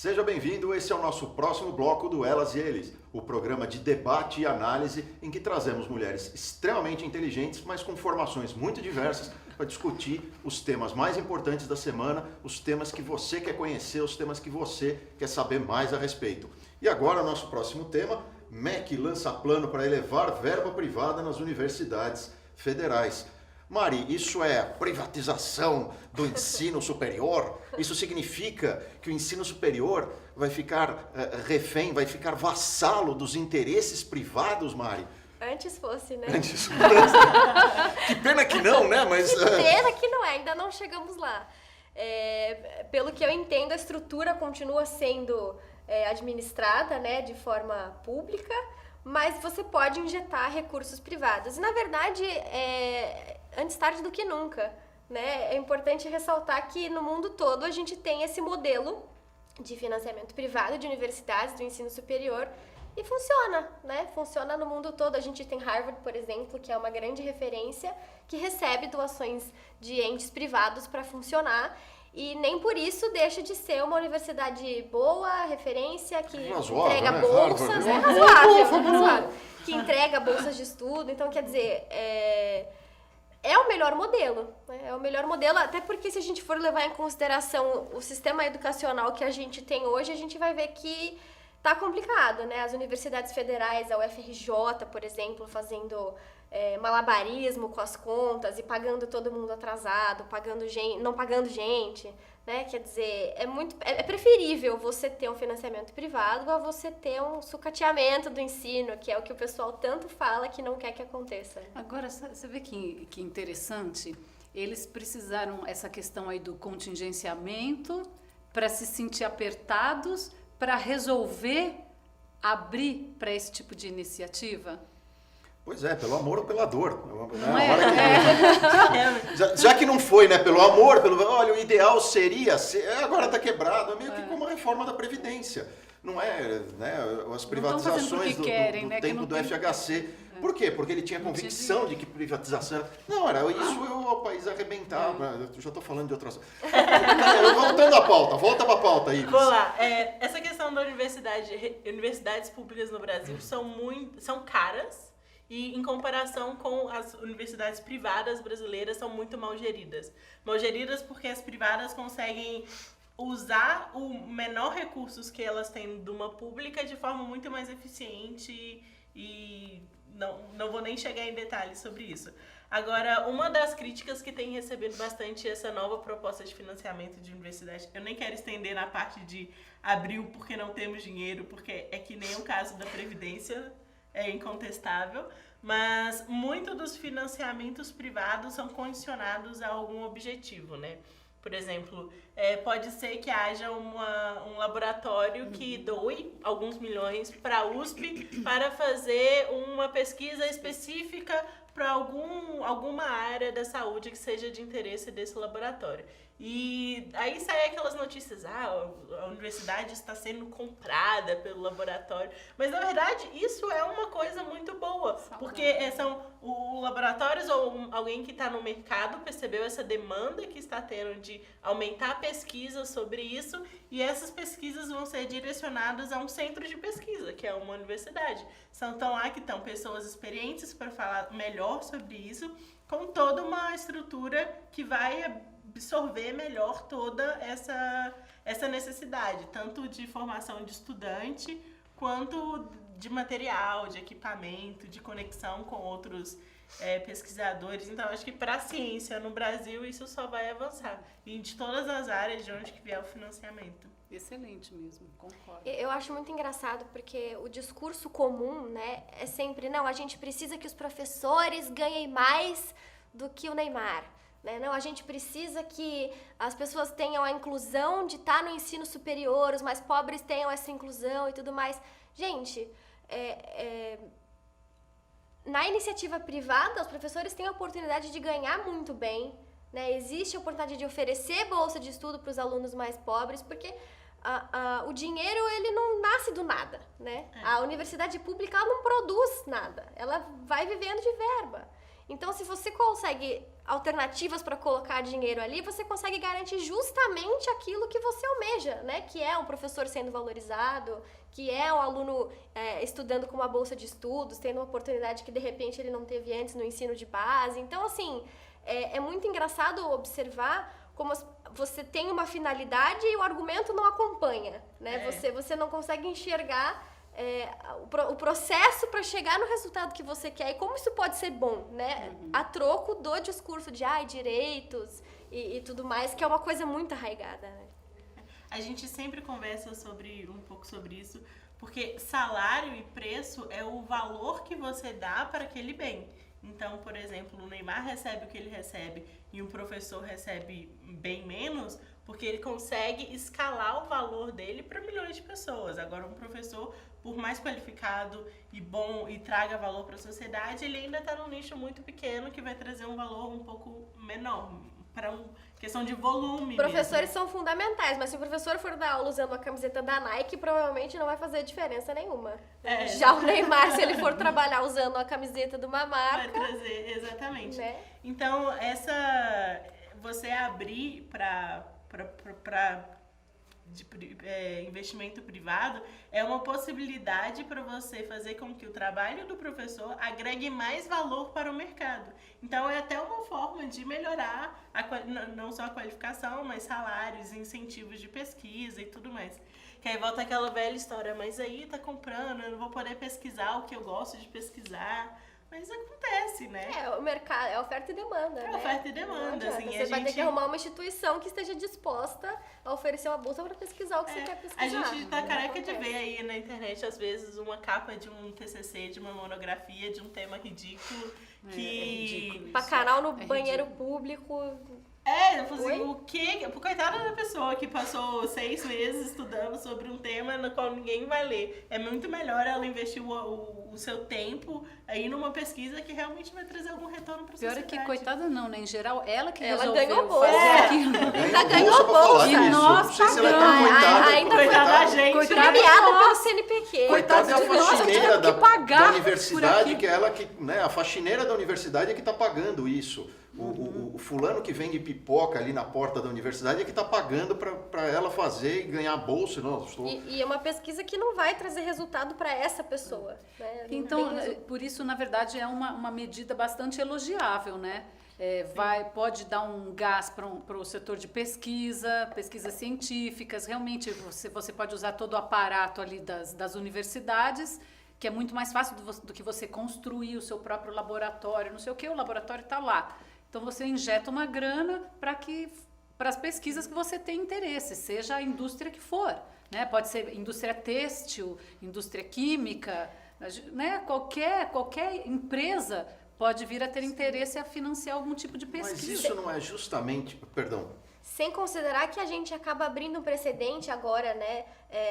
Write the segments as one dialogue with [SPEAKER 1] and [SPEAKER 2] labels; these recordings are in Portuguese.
[SPEAKER 1] Seja bem-vindo, esse é o nosso próximo bloco do Elas e Eles, o programa de debate e análise em que trazemos mulheres extremamente inteligentes, mas com formações muito diversas, para discutir os temas mais importantes da semana, os temas que você quer conhecer, os temas que você quer saber mais a respeito. E agora, nosso próximo tema, MEC lança plano para elevar verba privada nas universidades federais. Mari, isso é privatização do ensino superior? Isso significa que o ensino superior vai ficar refém, vai ficar vassalo dos interesses privados, Mari?
[SPEAKER 2] Antes fosse, né?
[SPEAKER 1] Antes fosse. Que pena que não, né? Mas,
[SPEAKER 2] que pena que não é, ainda não chegamos lá. Pelo que eu entendo, a estrutura continua sendo administrada, né, de forma pública, mas você pode injetar recursos privados. E, na verdade, antes tarde do que nunca, né? É importante ressaltar que no mundo todo a gente tem esse modelo de financiamento privado de universidades, do ensino superior, e funciona, né? Funciona no mundo todo. A gente tem Harvard, por exemplo, que é uma grande referência, que recebe doações de entes privados para funcionar. E nem por isso deixa de ser uma universidade boa, referência, que entrega bolsas. É razoável. Que entrega bolsas de estudo. Então, quer dizer, é o melhor modelo. Né? É o melhor modelo, até porque se a gente for levar em consideração o sistema educacional que a gente tem hoje, a gente vai ver que tá complicado, né? As universidades federais, a UFRJ, por exemplo, fazendo malabarismo com as contas e pagando todo mundo atrasado, não pagando gente, né? Quer dizer, é preferível você ter um financiamento privado a você ter um sucateamento do ensino, que é o que o pessoal tanto fala que não quer que aconteça.
[SPEAKER 3] Agora, você vê que interessante, eles precisaram essa questão aí do contingenciamento para se sentir apertados, para resolver abrir para esse tipo de iniciativa?
[SPEAKER 1] Pois é, pelo amor ou pela dor.
[SPEAKER 3] Não
[SPEAKER 1] Já que não foi, né? Pelo amor, olha, o ideal seria agora está quebrado, é meio que como a reforma da Previdência. Não é, né? As privatizações do tempo do FHC. Por quê? Porque ele tinha convicção de que privatização... Não, era isso, o país arrebentava. Eu já estou falando de outras... Voltando à pauta, volta para a pauta aí.
[SPEAKER 4] Vamos lá. Essa questão da universidades públicas no Brasil são caras e, em comparação com as universidades privadas brasileiras, são muito mal geridas. Mal geridas porque as privadas conseguem usar o menor recursos que elas têm de uma pública de forma muito mais eficiente e não vou nem chegar em detalhes sobre isso. Agora, uma das críticas que tem recebido bastante essa nova proposta de financiamento de universidade, eu nem quero estender na parte de abril porque não temos dinheiro, porque é que nem o caso da Previdência, é incontestável, mas muito dos financiamentos privados são condicionados a algum objetivo, né? Por exemplo, pode ser que haja um laboratório que doe alguns milhões para a USP para fazer uma pesquisa específica para alguma área da saúde que seja de interesse desse laboratório. E aí saem aquelas notícias, a universidade está sendo comprada pelo laboratório. Mas, na verdade, isso é uma coisa muito boa, porque são laboratórios ou alguém que está no mercado percebeu essa demanda que está tendo de aumentar a pesquisa sobre isso, e essas pesquisas vão ser direcionadas a um centro de pesquisa, que é uma universidade. Então, lá que estão pessoas experientes para falar melhor sobre isso, com toda uma estrutura que vai absorver melhor toda essa necessidade, tanto de formação de estudante, quanto de material, de equipamento, de conexão com outros pesquisadores. Então, acho que para a ciência no Brasil isso só vai avançar. E de todas as áreas de onde que vier o financiamento.
[SPEAKER 3] Excelente mesmo, concordo.
[SPEAKER 2] Eu acho muito engraçado porque o discurso comum, né, é sempre, não, a gente precisa que os professores ganhem mais do que o Neymar. Né? Não, a gente precisa que as pessoas tenham a inclusão de estar no ensino superior, os mais pobres tenham essa inclusão e tudo mais. Gente, na iniciativa privada, os professores têm a oportunidade de ganhar muito bem, né? Existe a oportunidade de oferecer bolsa de estudo para os alunos mais pobres, porque o dinheiro ele não nasce do nada, né? A universidade pública ela não produz nada, ela vai vivendo de verba. Então, se você consegue alternativas para colocar dinheiro ali, você consegue garantir justamente aquilo que você almeja, né? Que é um professor sendo valorizado, que é um aluno estudando com uma bolsa de estudos, tendo uma oportunidade que de repente ele não teve antes no ensino de base. Então, assim, é muito engraçado observar como você tem uma finalidade e o argumento não acompanha, né? Você não consegue enxergar o processo para chegar no resultado que você quer e como isso pode ser bom, né? A troco do discurso de direitos e tudo mais, que é uma coisa muito arraigada, né?
[SPEAKER 4] A gente sempre conversa um pouco sobre isso, porque salário e preço é o valor que você dá para aquele bem. Então, por exemplo, o Neymar recebe o que ele recebe e um professor recebe bem menos, porque ele consegue escalar o valor dele para milhões de pessoas. Agora, um professor, por mais qualificado e bom e traga valor para a sociedade, ele ainda está num nicho muito pequeno que vai trazer um valor um pouco menor, para uma questão de volume.
[SPEAKER 2] Professores são fundamentais, mas se o professor for dar aula usando uma camiseta da Nike, provavelmente não vai fazer diferença nenhuma. Já o Neymar, se ele for trabalhar usando a camiseta de uma marca...
[SPEAKER 4] Vai trazer, exatamente.
[SPEAKER 2] Né?
[SPEAKER 4] Então, você abrir para investimento privado é uma possibilidade para você fazer com que o trabalho do professor agregue mais valor para o mercado. Então, é até uma forma de melhorar não só a qualificação, mas salários, incentivos de pesquisa e tudo mais. Que aí volta aquela velha história, mas aí tá comprando, eu não vou poder pesquisar o que eu gosto de pesquisar. Mas acontece, né?
[SPEAKER 2] O mercado, é oferta e demanda, né?
[SPEAKER 4] Oferta e demanda, assim.
[SPEAKER 2] Você vai ter que arrumar uma instituição que esteja disposta a oferecer uma bolsa para pesquisar o que você quer pesquisar.
[SPEAKER 4] A gente tá careca de ver aí na internet, às vezes, uma capa de um TCC, de uma monografia, de um tema ridículo, que...
[SPEAKER 2] Pra canal no banheiro público...
[SPEAKER 4] eu falei assim, o quê? Coitada da pessoa que passou 6 meses estudando sobre um tema no qual ninguém vai ler. É muito melhor ela investir o seu tempo aí numa pesquisa que realmente vai trazer algum retorno pra sociedade.
[SPEAKER 3] Pior é que, coitada não, né? Em geral, ela que
[SPEAKER 2] ela
[SPEAKER 3] resolveu
[SPEAKER 2] ganhou bolsa.
[SPEAKER 3] fazer aquilo.
[SPEAKER 2] Ainda ganhou bolsa.
[SPEAKER 3] E nós
[SPEAKER 1] não sei se ela é tão
[SPEAKER 2] ainda
[SPEAKER 4] coitada da gente.
[SPEAKER 2] Premiada pelo CNPq.
[SPEAKER 1] Coitada é a faxineira
[SPEAKER 3] que pagar
[SPEAKER 1] da
[SPEAKER 3] por
[SPEAKER 1] universidade,
[SPEAKER 3] aquilo.
[SPEAKER 1] que é ela que, né, a faxineira da universidade é que está pagando isso. O fulano que vende pipoca ali na porta da universidade é que está pagando para ela fazer e ganhar bolsa. Não,
[SPEAKER 2] E é uma pesquisa que não vai trazer resultado para essa pessoa. Né?
[SPEAKER 3] Então, por isso, na verdade, é uma medida bastante elogiável, né? Pode dar um gás para o setor de pesquisas científicas. Realmente, você pode usar todo o aparato ali das universidades, que é muito mais fácil do que você construir o seu próprio laboratório, não sei o que, o laboratório está lá. Então, você injeta uma grana para as pesquisas que você tem interesse, seja a indústria que for, né? Pode ser indústria têxtil, indústria química, né? Qualquer empresa pode vir a ter interesse a financiar algum tipo de pesquisa.
[SPEAKER 1] Mas isso não é justamente... Perdão.
[SPEAKER 2] Sem considerar que a gente acaba abrindo um precedente agora, né?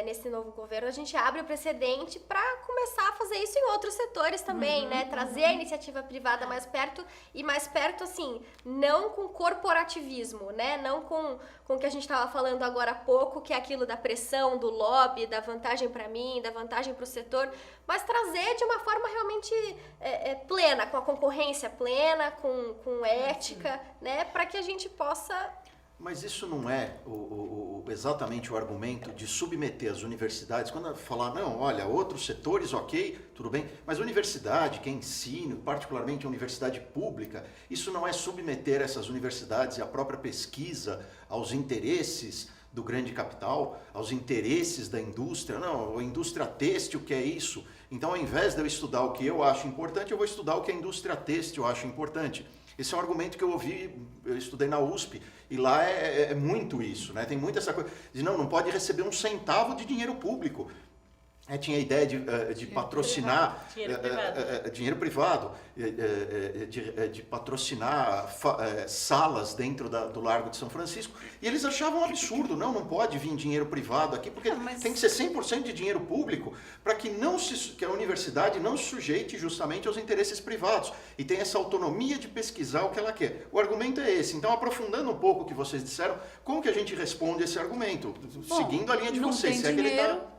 [SPEAKER 2] Nesse novo governo, a gente abre o precedente para começar a fazer isso em outros setores também, né? Trazer a iniciativa privada mais perto, e mais perto, assim, não com corporativismo, né? Não com o que a gente estava falando agora há pouco, que é aquilo da pressão, do lobby, da vantagem para mim, da vantagem para o setor, mas trazer de uma forma realmente plena, com a concorrência plena, com ética, né? Para que a gente possa...
[SPEAKER 1] Mas isso não é exatamente o argumento de submeter as universidades, quando falar, não, olha, outros setores, ok, tudo bem, mas a universidade, que é ensino, particularmente a universidade pública, isso não é submeter essas universidades e a própria pesquisa aos interesses do grande capital, aos interesses da indústria, não, a indústria têxtil, que é isso. Então, ao invés de eu estudar o que eu acho importante, eu vou estudar o que a indústria têxtil acha importante. Esse é um argumento que eu ouvi, eu estudei na USP, e lá é muito isso, né? Tem muito essa coisa de não pode receber um centavo de dinheiro público. Tinha a ideia de patrocinar dinheiro privado, de patrocinar salas dentro do Largo de São Francisco, e eles achavam um absurdo, não pode vir dinheiro privado aqui, porque tem que ser 100% de dinheiro público para que a universidade não se sujeite justamente aos interesses privados e tenha essa autonomia de pesquisar o que ela quer. O argumento é esse. Então, aprofundando um pouco o que vocês disseram, como que a gente responde esse argumento? Seguindo a linha de vocês.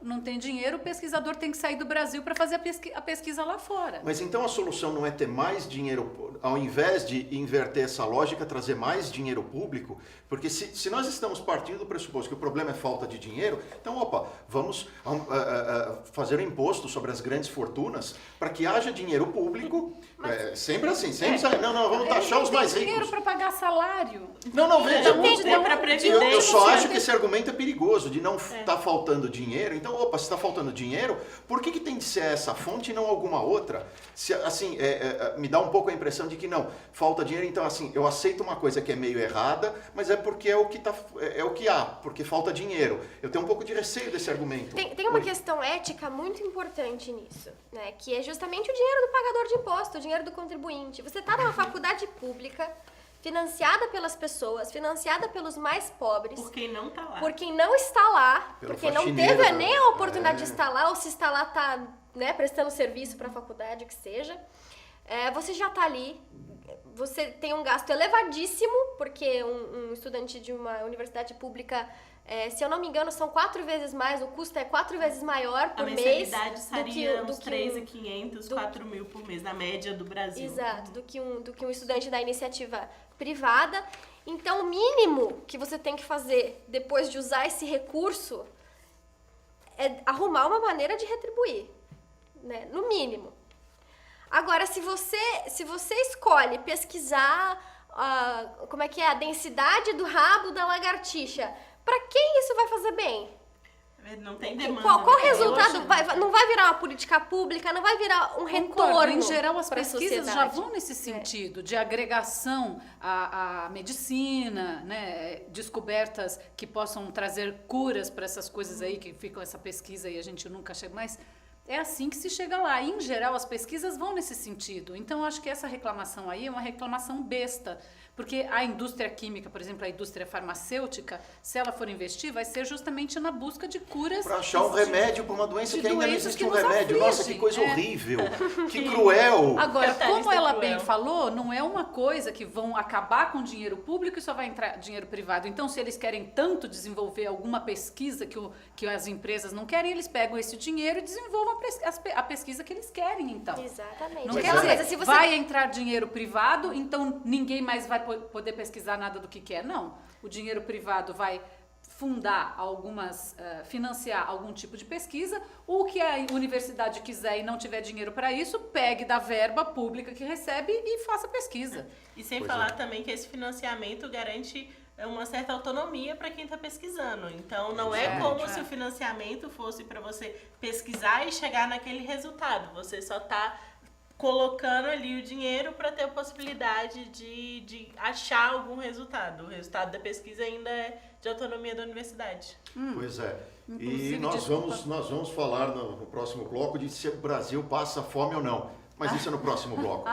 [SPEAKER 3] Não tem dinheiro, o pesquisador tem que sair do Brasil para fazer a pesquisa lá fora.
[SPEAKER 1] Mas então a solução não é ter mais dinheiro, ao invés de inverter essa lógica, trazer mais dinheiro público, porque se nós estamos partindo do pressuposto que o problema é falta de dinheiro, então, vamos fazer um imposto sobre as grandes fortunas para que haja dinheiro público, sempre assim, sempre não, vamos taxar os mais ricos.
[SPEAKER 3] Dinheiro para pagar salário.
[SPEAKER 1] Não, veja,
[SPEAKER 4] pra previdência.
[SPEAKER 1] eu só acho que esse argumento é perigoso, de não estar faltando dinheiro. Então, se está faltando dinheiro, por que tem de ser essa fonte e não alguma outra? Se, assim, me dá um pouco a impressão de que não, falta dinheiro, então assim, eu aceito uma coisa que é meio errada, mas é porque é o que há, porque falta dinheiro. Eu tenho um pouco de receio desse argumento.
[SPEAKER 2] Tem uma questão ética muito importante nisso, né? Que é justamente o dinheiro do pagador de imposto, o dinheiro do contribuinte. Você está numa faculdade pública, financiada pelas pessoas, financiada pelos mais pobres.
[SPEAKER 4] Por quem não tá lá.
[SPEAKER 2] Por quem não está lá,
[SPEAKER 1] Pelo
[SPEAKER 2] por quem não
[SPEAKER 1] faxineiro,
[SPEAKER 2] teve
[SPEAKER 1] né?
[SPEAKER 2] nem a oportunidade de estar lá, ou se está lá, está, né, prestando serviço para a faculdade, o que seja. Você já está ali, você tem um gasto elevadíssimo, porque um estudante de uma universidade pública, se eu não me engano, são 4 vezes mais, o custo é 4 vezes maior por mês.
[SPEAKER 4] A mensalidade estaria uns 3.500, 4.000 por mês, na média do Brasil.
[SPEAKER 2] Exato, do que um estudante da iniciativa privada. Então, o mínimo que você tem que fazer depois de usar esse recurso é arrumar uma maneira de retribuir, né? No mínimo. Agora, se você escolhe pesquisar como é que é a densidade do rabo da lagartixa, para quem isso vai fazer bem?
[SPEAKER 4] Não tem demanda.
[SPEAKER 2] Qual resultado? Não vai virar uma política pública, não vai virar um retorno.
[SPEAKER 3] Em geral, as
[SPEAKER 2] pra
[SPEAKER 3] pesquisas já
[SPEAKER 2] sociedade.
[SPEAKER 3] vão nesse sentido, de agregação à medicina, né? Descobertas que possam trazer curas para essas coisas aí, que ficam essa pesquisa e a gente nunca chega mais. É assim que se chega lá. E, em geral, as pesquisas vão nesse sentido. Então, eu acho que essa reclamação aí é uma reclamação besta. Porque a indústria química, por exemplo, a indústria farmacêutica, se ela for investir, vai ser justamente na busca de curas.
[SPEAKER 1] Para achar um remédio para uma doença que ainda não existe um
[SPEAKER 3] nos
[SPEAKER 1] remédio. Nossa,
[SPEAKER 3] afligem.
[SPEAKER 1] que coisa horrível. Que cruel.
[SPEAKER 3] Agora,
[SPEAKER 4] Capitalista
[SPEAKER 3] como ela
[SPEAKER 4] cruel.
[SPEAKER 3] bem falou, não é uma coisa que vão acabar com dinheiro público e só vai entrar dinheiro privado. Então, se eles querem tanto desenvolver alguma pesquisa que as empresas não querem, eles pegam esse dinheiro e desenvolvam a pesquisa que eles querem, então.
[SPEAKER 2] Exatamente.
[SPEAKER 3] Não
[SPEAKER 1] Mas
[SPEAKER 3] quer
[SPEAKER 1] é.
[SPEAKER 3] dizer,
[SPEAKER 2] se você
[SPEAKER 3] vai entrar dinheiro privado, então ninguém mais vai poder pesquisar nada do que quer. Não. O dinheiro privado vai fundar financiar algum tipo de pesquisa. O que a universidade quiser e não tiver dinheiro para isso, pegue da verba pública que recebe e faça pesquisa.
[SPEAKER 4] E sem
[SPEAKER 1] Pois
[SPEAKER 4] falar também que esse financiamento garante uma certa autonomia para quem está pesquisando. Então, não é como se o financiamento fosse para você pesquisar e chegar naquele resultado. Você só está colocando ali o dinheiro para ter a possibilidade de achar algum resultado. O resultado da pesquisa ainda é de autonomia da universidade.
[SPEAKER 1] Pois é.
[SPEAKER 3] Inclusive,
[SPEAKER 1] E nós
[SPEAKER 3] desculpa.
[SPEAKER 1] vamos falar no próximo bloco de se o Brasil passa fome ou não. Mas isso é no próximo bloco.